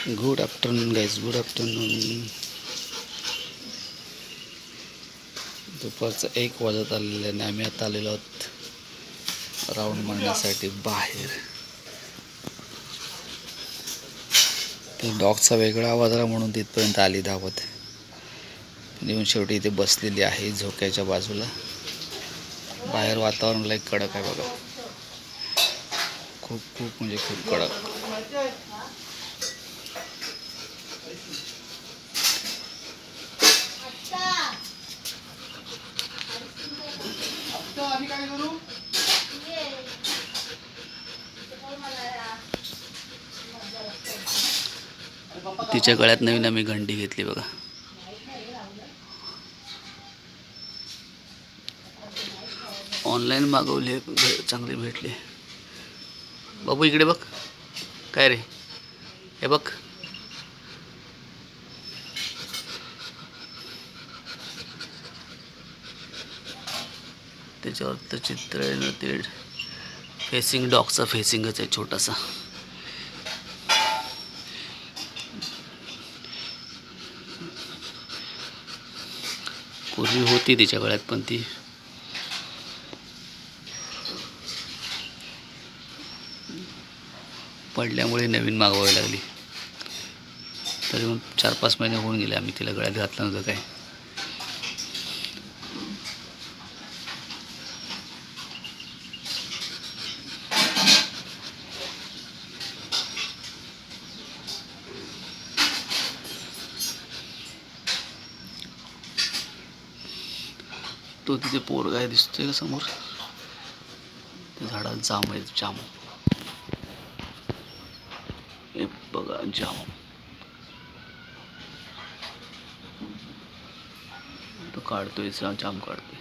Good afternoon guys, good afternoon. दुपारचं 1 वाजत आलेलं आहे. आम्ही आता आलेलो आहोत राऊंड मारण्यासाठी बाहेर. ते डॉगचा वेगळा आवाज आला म्हणून तिथपर्यंत आली धावत. येऊन शेवटी इथे बसलेली आहे झोक्याच्या बाजूला. बाहेर वातावरण लई कडक आहे बघा, खूप खूप म्हणजे खूप कडक. तिच्या गळ्यात नवीन आम्ही घंटी घेतली बघा. ऑनलाईन मागवले, चांगले भेटले. बाबू इकडे बघ, काय रे हे बघ. त्याच्यावर चित्र आहे ना, ते फेसिंग डॉगचा फेसिंगच आहे छोटासा. पूर्वी होती तिच्या गळ्यात, पण ती पडल्यामुळे नवीन मागवावी लागली. तरी मग 4-5 महिने होऊन गेले आम्ही तिला गळ्यात घातलं नव्हतं काय. तो तिथे पोरगा आहे दिसतोय का समोर, त्या झाडात जाम आहे, जाम. हे बघा जाम. तो काढतोय, जाम काढतोय.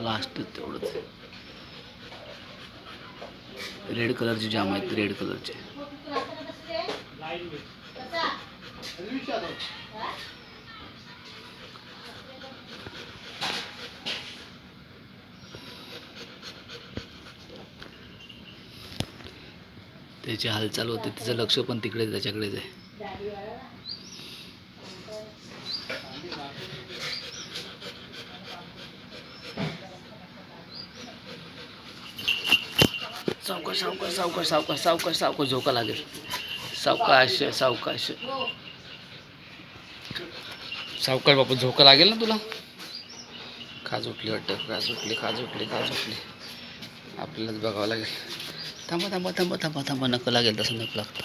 लास्ट तेवढंच. रेड कलरचे जाम आहेत, रेड कलरचे. त्याची हालचाल होते, तिचं लक्ष पण तिकडे त्याच्याकडेच आहे. सावकाश सावकाश सावकाश सावकाश सावकाश सावकाश, झोका लागेल. सावकाश सावकाश सावकाश बापू, झोका लागेल ना तुला. खाज उठली वाटतं, खाज उठली, खाज उठली, खाज उठली. आपल्यालाच बघावं लागेल. थांबा थांबा थांबा थांबा थांबा, नको लागेल तसं, नको लागतं.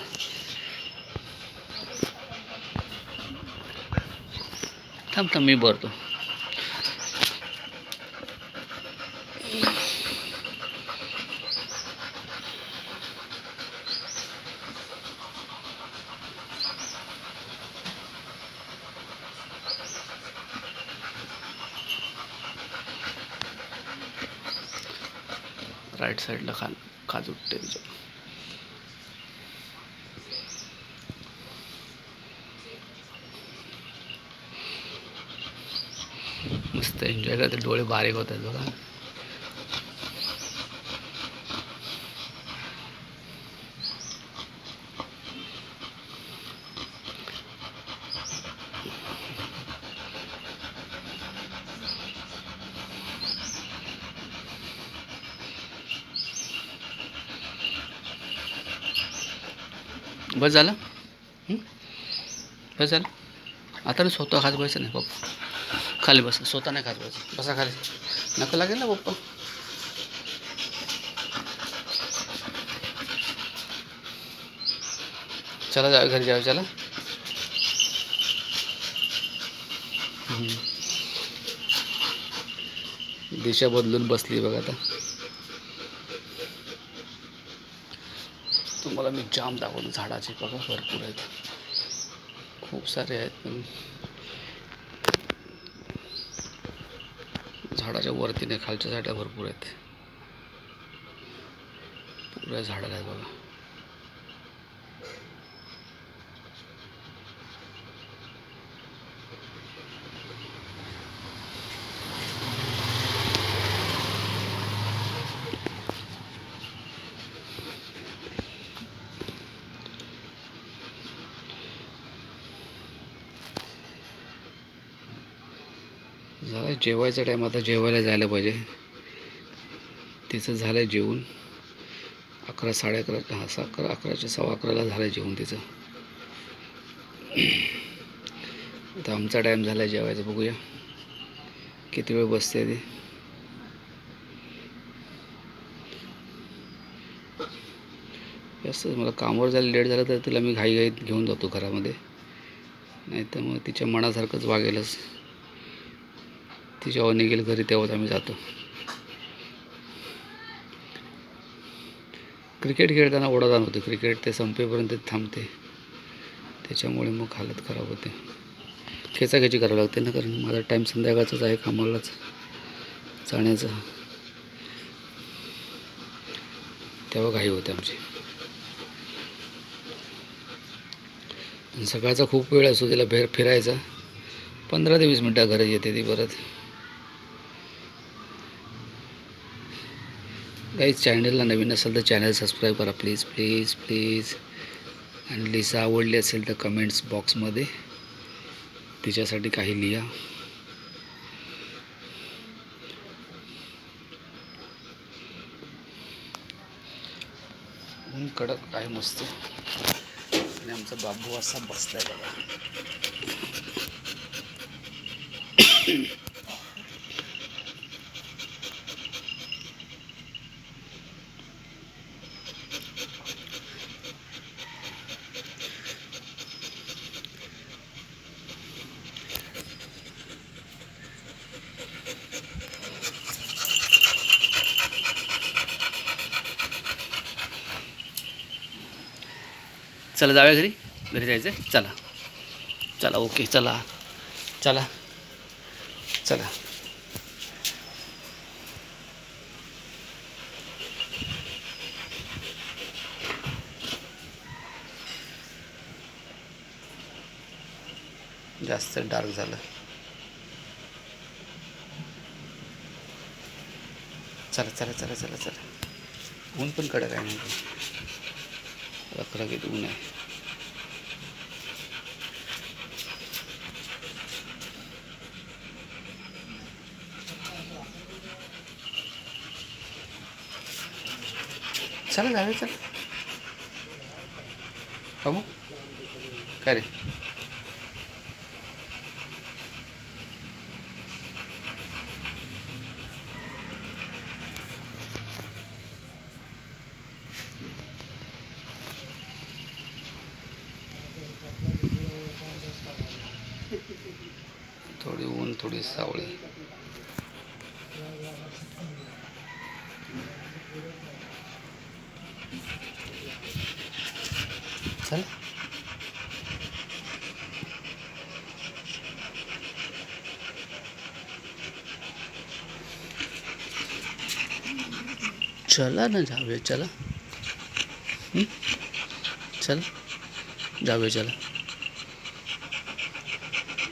थांब थांब, मी भरतो. राईट साईडला खाज उठते तिच्या. मस्त एन्जॉय करते, डोळे बारीक होत आहेत बघा. बस झालं, बस झालं. आता स्वतः खास बसायचं नाही पप्पा, खाली बस. स्वतः नाही खास बसायचं, बसा खाली. नको लागेल ना पप्पा. चला जा, घरी जाऊ, चला. दिशा बदलून बसली बघा आता. तुम्हाला मी जाम दाखवतो, झाडाचे बघा भरपूर आहेत, खूप सारे आहेत. पण झाडाच्या वरती नाही, खालच्या साईडला भरपूर आहेत. पुऱ्या झाडाला आहेत बघा. झालं जेवायचा टाईम, आता जेवायला जायला पाहिजे. तिचं झालं जेवून 11 11:30 हां 11च्या 11:15 झालं जेवण तिचं. आता आमचा टाईम झाला जेवायचा, बघूया किती वेळ बसते ती. असं मला कामावर जायला लेट झालं तर तिला मी घाईघाईत घेऊन जातो घरामध्ये, नाही तर मग तिच्या मनासारखंच वागेलच. ती जेव्हा निघेल घरी तेव्हाच आम्ही जातो. क्रिकेट खेळताना ओढाताण होते, क्रिकेट ते संपेपर्यंत थांबते, त्याच्यामुळे मग हालत खराब होते. खेचाखेची करावं लागते ना, कारण माझा टाईम संध्याकाळचाच आहे कामालाच जाण्याचा, तेव्हा घाई होते आमची. सकाळचा खूप वेळ असतो तिला फिरायचा, 15 ते 20 मिनटं घरी येते ती परत. काही चॅनलला नवीन असेल तर चॅनल सबस्क्राईब करा प्लीज प्लीज प्लीज. आणि लिसा आवडली असेल तर कमेंट्स बॉक्समध्ये तिच्यासाठी काही लिहा. ऊन कडक आहे मस्त. आणि आमचा बाबू असा बसलाय बघा. चला जाऊया घरी, घरी जायचं आहे. चला चला ओके, चला चला चला. जास्त डार्क झालं. चला चला चला चला चला. ऊन पण कडक आहे, म्हणजे रखरखीत ऊन आहे. चला जाऊया, चला बाबू. काय रे, थोडी ऊन थोडी सावळी. चल चला ना जाऊया, चला चल जाऊया, चला.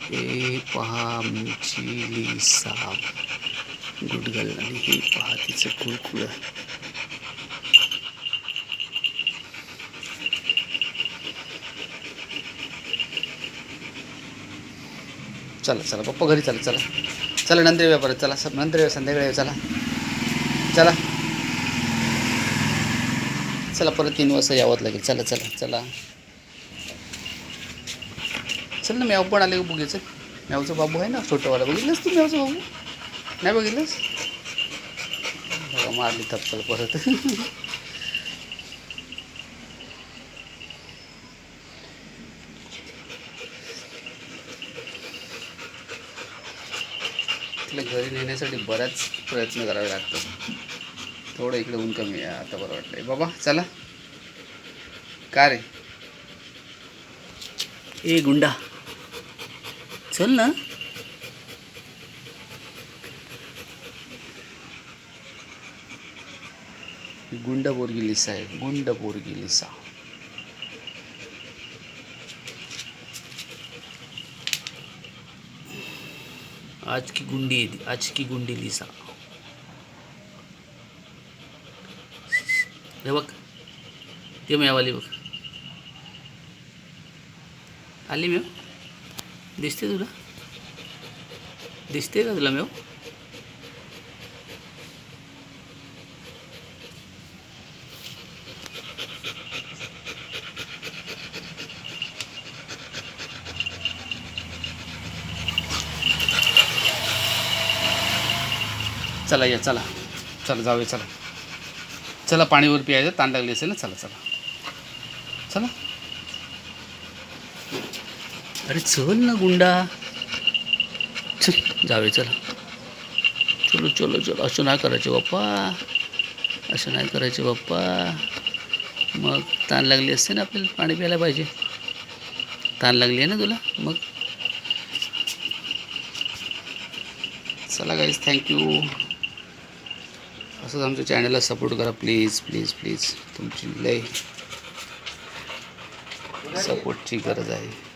हे पहा आमची लिसा गुडगल, आणि हे पहा तिचं कुळकुळ. चला चला पप्पा घरी, चला चला चला, नंतर येऊया परत, चला नंतर येऊया, संध्याकाळी येऊ, चला चला चला. परत 3 वाजता यावंच लागेल. चला चला चला चल ना. मॅव पण आले का बघायचं. मॅवचा बाबू आहे ना छोटंवाला, बघितलंस तू मॅवचा बाबू? नाही बघितलंस? बघा मारली थप्पल परत. तिला घरी नेण्यासाठी बराच प्रयत्न करावे लागतात. थोडं इकडे ऊन कमी आहे, आता बरं वाटलंय बाबा. चला. का रे ए गुंडा, चल ना. गुंड पोरगी लिसा आहे, गुंड पोरगी लिसा. आज की गुंडी, आज की गुंडी लिसा. हे बघ, ते मेवाली बघ आली. मेव दिसते तुला? दिसते का तुला मेव? चला या, चला चला जाऊया, चला चला, पाणीवर प्यायचं, ताण लागली असेल ना. चला चला चला. अरे चल ना गुंडा, चल जाऊया, चला. चलो चलो चलो. असं नाही करायचे बाप्पा, असं नाही करायचे बाप्पा. मग ताण लागली असते ना, आपल्याला पाणी प्यायला पाहिजे. ताण लागली आहे ना तुला मग. चला गाईज, थँक्यू. असंच आमच्या चॅनलला सपोर्ट करा प्लीज प्लीज प्लीज. तुमची लय सपोर्टची गरज आहे.